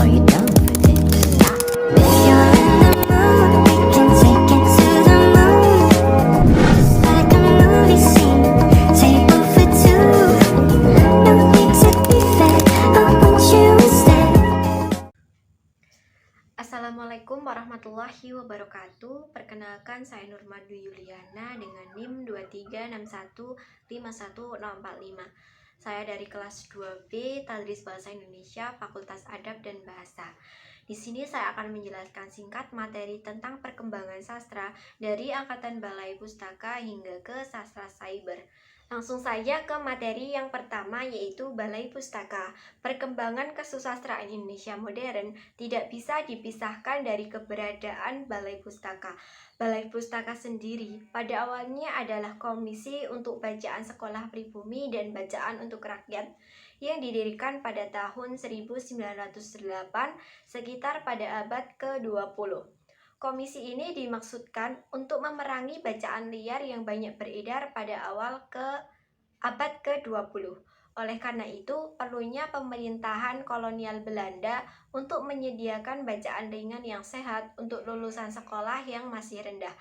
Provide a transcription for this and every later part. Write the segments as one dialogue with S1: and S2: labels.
S1: you don't put it. If you're in the mood, we can take it to the moon. Just like a movie scene, table for two. No need to be fair, I want you instead.
S2: Assalamualaikum warahmatullahi wabarakatuh. Perkenalkan, saya Nurmadu Yuliana dengan NIM 236151045. Saya dari kelas 2B Tadris Bahasa Indonesia, Fakultas Adab dan Bahasa. Di sini saya akan menjelaskan singkat materi tentang perkembangan sastra dari angkatan Balai Pustaka hingga ke sastra cyber. Langsung saja ke materi yang pertama, yaitu Balai Pustaka. Perkembangan kesusastraan Indonesia modern tidak bisa dipisahkan dari keberadaan Balai Pustaka. Balai Pustaka sendiri pada awalnya adalah Komisi untuk Bacaan Sekolah Pribumi dan Bacaan untuk Rakyat yang didirikan pada tahun 1908 sekitar pada abad ke-20. Komisi ini dimaksudkan untuk memerangi bacaan liar yang banyak beredar pada awal abad ke-20. Oleh karena itu, perlunya pemerintahan kolonial Belanda untuk menyediakan bacaan ringan yang sehat untuk lulusan sekolah yang masih rendah.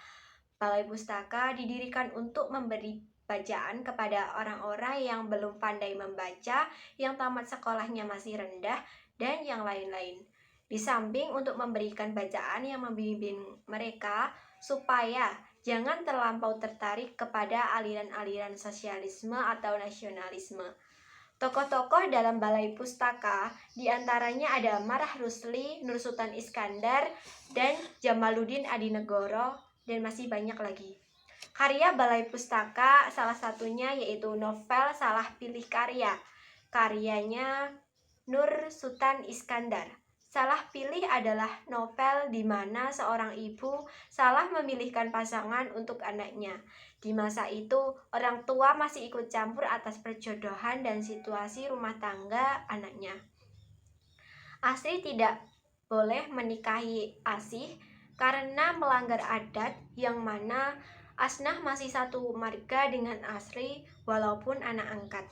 S2: Balai Pustaka didirikan untuk memberi bacaan kepada orang-orang yang belum pandai membaca, yang tamat sekolahnya masih rendah, dan yang lain-lain. Di samping untuk memberikan bacaan yang membimbing mereka supaya jangan terlampau tertarik kepada aliran-aliran sosialisme atau nasionalisme. Tokoh-tokoh dalam Balai Pustaka diantaranya ada Marah Rusli, Nur Sultan Iskandar, dan Jamaluddin Adinegoro, dan masih banyak lagi. Karya Balai Pustaka salah satunya yaitu novel Salah Pilih Karya, karyanya Nur Sultan Iskandar. Salah Pilih adalah novel di mana seorang ibu salah memilihkan pasangan untuk anaknya. Di masa itu, orang tua masih ikut campur atas perjodohan dan situasi rumah tangga anaknya. Asri tidak boleh menikahi Asih karena melanggar adat, yang mana Asnah masih satu marga dengan Asri walaupun anak angkat.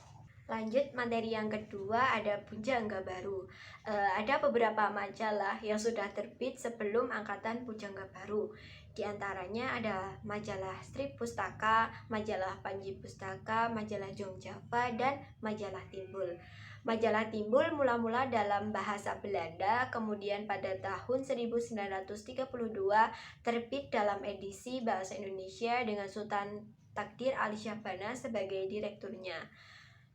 S2: Lanjut materi yang kedua, ada Pujangga Baru. Ada beberapa majalah yang sudah terbit sebelum angkatan Pujangga Baru. Di antaranya ada majalah Strip Pustaka, majalah Panji Pustaka, majalah Jongjava, dan majalah Timbul. Majalah Timbul mula-mula dalam bahasa Belanda, kemudian pada tahun 1932 terbit dalam edisi bahasa Indonesia dengan Sultan Takdir Ali Syahbana sebagai direkturnya.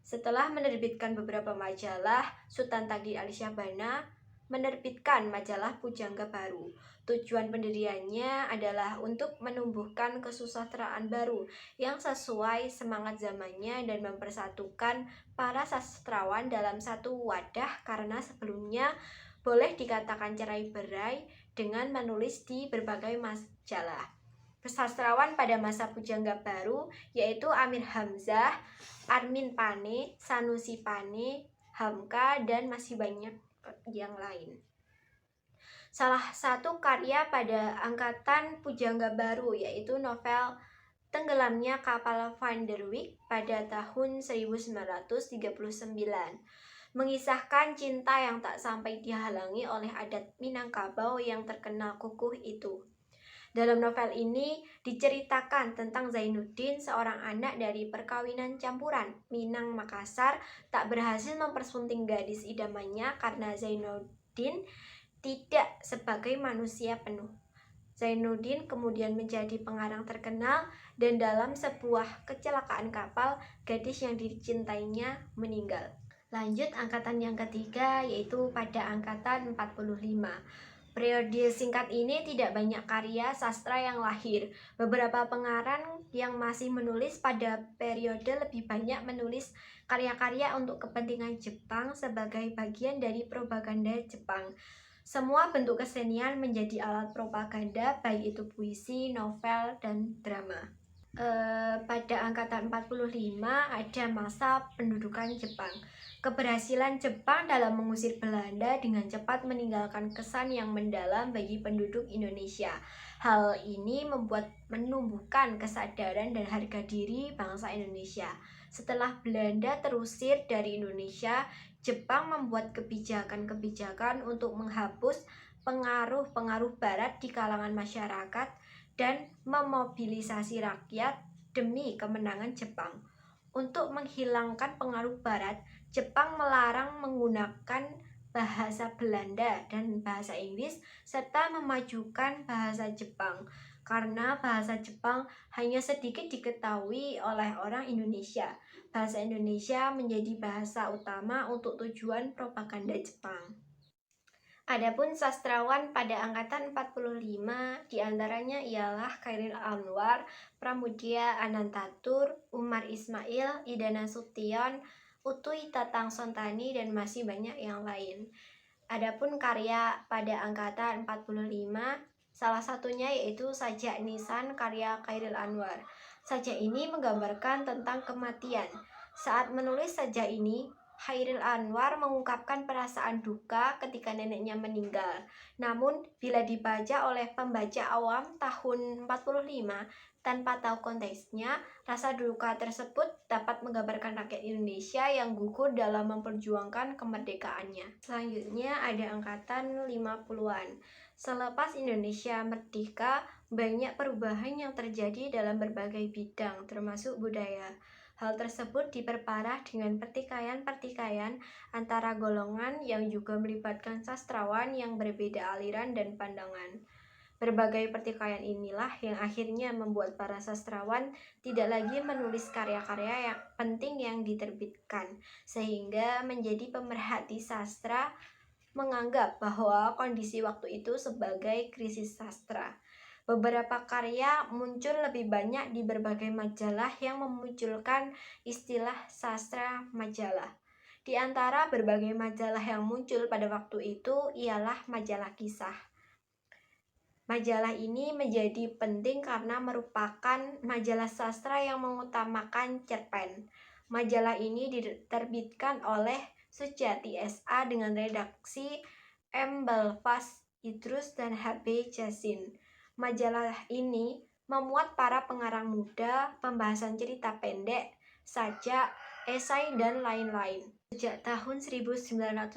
S2: Setelah menerbitkan beberapa majalah, Sultan Takdir Ali Syahbana menerbitkan majalah Pujangga Baru. Tujuan pendiriannya adalah untuk menumbuhkan kesusastraan baru yang sesuai semangat zamannya dan mempersatukan para sastrawan dalam satu wadah, karena sebelumnya boleh dikatakan cerai-berai dengan menulis di berbagai majalah. Sastrawan pada masa Pujangga Baru yaitu Amir Hamzah, Armin Pane, Sanusi Pane, Hamka, dan masih banyak yang lain. Salah satu karya pada angkatan Pujangga Baru yaitu novel Tenggelamnya Kapal Van der Wijk pada tahun 1939, mengisahkan cinta yang tak sampai dihalangi oleh adat Minangkabau yang terkenal kukuh itu. Dalam novel ini diceritakan tentang Zainuddin, seorang anak dari perkawinan campuran Minang Makassar, tak berhasil mempersunting gadis idamannya karena Zainuddin tidak sebagai manusia penuh. Zainuddin kemudian menjadi pengarang terkenal, dan dalam sebuah kecelakaan kapal, gadis yang dicintainya meninggal. Lanjut angkatan yang ketiga, yaitu pada angkatan 45. Periode singkat ini tidak banyak karya sastra yang lahir. Beberapa pengarang yang masih menulis pada periode lebih banyak menulis karya-karya untuk kepentingan Jepang sebagai bagian dari propaganda Jepang. Semua bentuk kesenian menjadi alat propaganda, baik itu puisi, novel, dan drama. Pada angkatan 45 ada masa pendudukan Jepang. Keberhasilan Jepang dalam mengusir Belanda dengan cepat meninggalkan kesan yang mendalam bagi penduduk Indonesia. Hal ini menumbuhkan kesadaran dan harga diri bangsa Indonesia. Setelah Belanda terusir dari Indonesia, Jepang membuat kebijakan-kebijakan untuk menghapus pengaruh-pengaruh barat di kalangan masyarakat dan memobilisasi rakyat demi kemenangan Jepang. Untuk menghilangkan pengaruh barat, Jepang melarang menggunakan bahasa Belanda dan bahasa Inggris serta memajukan bahasa Jepang karena bahasa Jepang hanya sedikit diketahui oleh orang Indonesia. Bahasa Indonesia menjadi bahasa utama untuk tujuan propaganda Jepang. Adapun sastrawan pada angkatan 45 diantaranya ialah Chairil Anwar, Pramudia Anantatur, Umar Ismail, Ida Nasution, Utui Tatang Sontani, dan masih banyak yang lain. Adapun karya pada angkatan 45, salah satunya yaitu Sajak Nisan karya Chairil Anwar. Sajak ini menggambarkan tentang kematian. Saat menulis sajak ini, Chairil Anwar mengungkapkan perasaan duka ketika neneknya meninggal. Namun, bila dibaca oleh pembaca awam tahun 45 tanpa tahu konteksnya, rasa duka tersebut dapat menggambarkan rakyat Indonesia yang gugur dalam memperjuangkan kemerdekaannya. Selanjutnya ada angkatan 50-an. Selepas Indonesia merdeka, banyak perubahan yang terjadi dalam berbagai bidang, termasuk budaya. Hal tersebut diperparah dengan pertikaian-pertikaian antara golongan yang juga melibatkan sastrawan yang berbeda aliran dan pandangan. Berbagai pertikaian inilah yang akhirnya membuat para sastrawan tidak lagi menulis karya-karya yang penting yang diterbitkan, sehingga menjadi pemerhati sastra menganggap bahwa kondisi waktu itu sebagai krisis sastra. Beberapa karya muncul lebih banyak di berbagai majalah yang memunculkan istilah sastra majalah. Di antara berbagai majalah yang muncul pada waktu itu ialah majalah kisah. Majalah ini menjadi penting karena merupakan majalah sastra yang mengutamakan cerpen. Majalah ini diterbitkan oleh Sujati S.A. dengan redaksi M. Balfas Idrus dan H.B. Jasin. Majalah ini memuat para pengarang muda, pembahasan cerita pendek, sajak, esai, dan lain-lain. Sejak tahun 1955,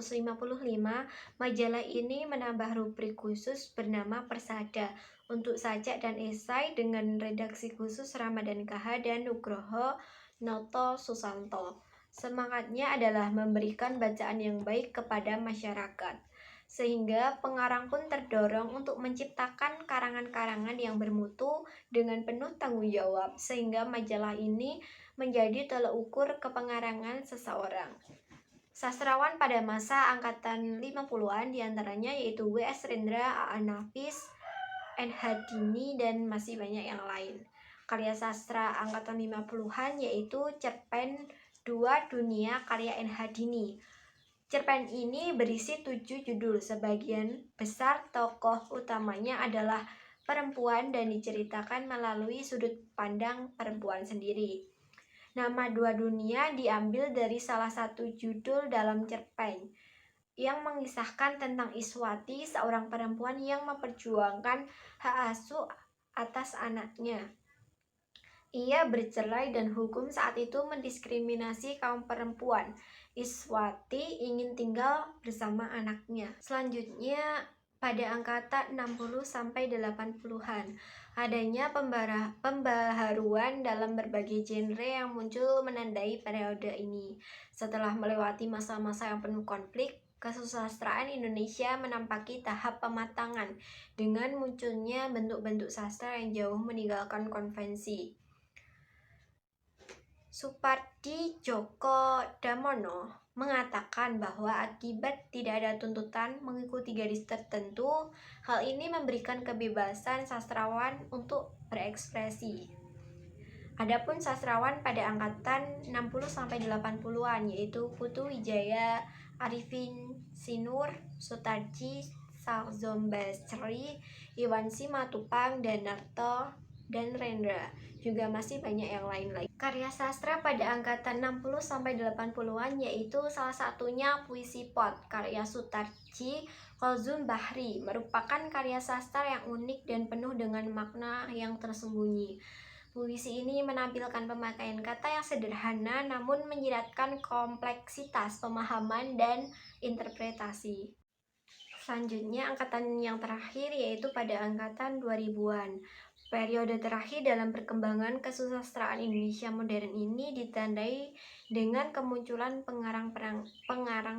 S2: majalah ini menambah rubrik khusus bernama Persada untuk sajak dan esai dengan redaksi khusus Ramadan KH dan Nugroho Noto Susanto. Semangatnya adalah memberikan bacaan yang baik kepada masyarakat, sehingga pengarang pun terdorong untuk menciptakan karangan-karangan yang bermutu dengan penuh tanggung jawab, sehingga majalah ini menjadi tolak ukur kepengarangan seseorang. Sastrawan pada masa angkatan 50-an diantaranya yaitu W.S. Rendra, A.A. Nafis, N.H. Dini, dan masih banyak yang lain. Karya sastra angkatan 50-an yaitu cerpen Dua Dunia karya N.H. Dini. Cerpen ini berisi 7 judul, sebagian besar tokoh utamanya adalah perempuan dan diceritakan melalui sudut pandang perempuan sendiri. Nama Dua Dunia diambil dari salah satu judul dalam cerpen yang mengisahkan tentang Iswati, seorang perempuan yang memperjuangkan hak asuh atas anaknya. Ia bercerai dan hukum saat itu mendiskriminasi kaum perempuan. Iswati ingin tinggal bersama anaknya. Selanjutnya pada angkatan 60-80-an, adanya pembaharuan dalam berbagai genre yang muncul menandai periode ini. Setelah melewati masa-masa yang penuh konflik, kesusastraan Indonesia menampaki tahap pematangan dengan munculnya bentuk-bentuk sastra yang jauh meninggalkan konvensi. Supardi Djoko Damono mengatakan bahwa akibat tidak ada tuntutan mengikuti garis tertentu, hal ini memberikan kebebasan sastrawan untuk berekspresi. Adapun sastrawan pada angkatan 60-80-an yaitu Putu Wijaya, Arifin Sinur, Sutarji Salzombasri, Iwan Simatupang, Danarto, dan Rendra. Juga masih banyak yang lain lagi. Karya sastra pada angkatan 60-80-an yaitu salah satunya Puisi Pot karya Sutarji Kolzum Bahri, merupakan karya sastra yang unik dan penuh dengan makna yang tersembunyi. Puisi ini menampilkan pemakaian kata yang sederhana namun menyiratkan kompleksitas pemahaman dan interpretasi. Selanjutnya angkatan yang terakhir yaitu pada angkatan 2000-an. Periode terakhir dalam perkembangan kesusastraan Indonesia modern ini ditandai dengan kemunculan pengarang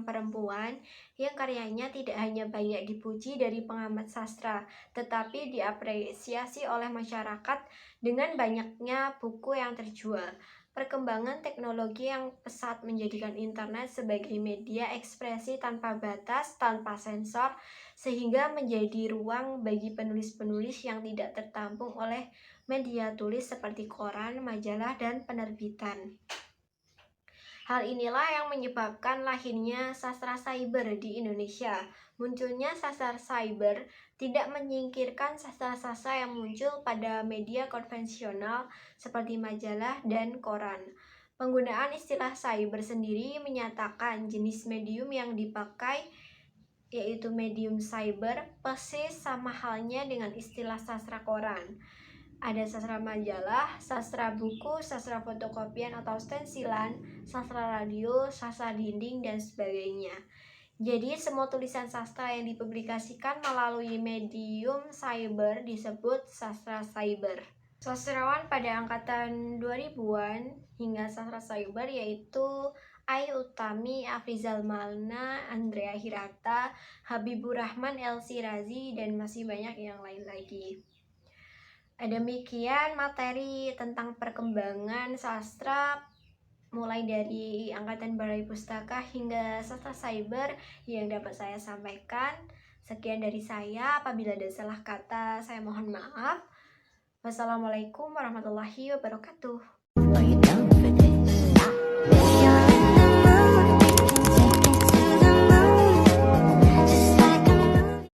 S2: perempuan yang karyanya tidak hanya banyak dipuji dari pengamat sastra, tetapi diapresiasi oleh masyarakat dengan banyaknya buku yang terjual. Perkembangan teknologi yang pesat menjadikan internet sebagai media ekspresi tanpa batas, tanpa sensor, sehingga menjadi ruang bagi penulis-penulis yang tidak tertampung oleh media tulis seperti koran, majalah, dan penerbitan. Hal inilah yang menyebabkan lahirnya sastra cyber di Indonesia. Munculnya sastra cyber tidak menyingkirkan sastra-sastra yang muncul pada media konvensional seperti majalah dan koran. Penggunaan istilah cyber sendiri menyatakan jenis medium yang dipakai, yaitu medium cyber, persis sama halnya dengan istilah sastra koran. Ada sastra majalah, sastra buku, sastra fotokopian atau stensilan, sastra radio, sastra dinding, dan sebagainya. Jadi semua tulisan sastra yang dipublikasikan melalui medium cyber disebut sastra cyber. Sastrawan pada angkatan 2000-an hingga sastra cyber yaitu Ai Utami, Afrizal Malna, Andrea Hirata, Habibur Rahman, Elsi Razi, dan masih banyak yang lain lagi. Demikian materi tentang perkembangan sastra mulai dari angkatan balai pustaka hingga sastra cyber yang dapat saya sampaikan. Sekian dari saya, apabila ada salah kata saya mohon maaf. Wassalamualaikum warahmatullahi wabarakatuh.
S1: Are you down for this?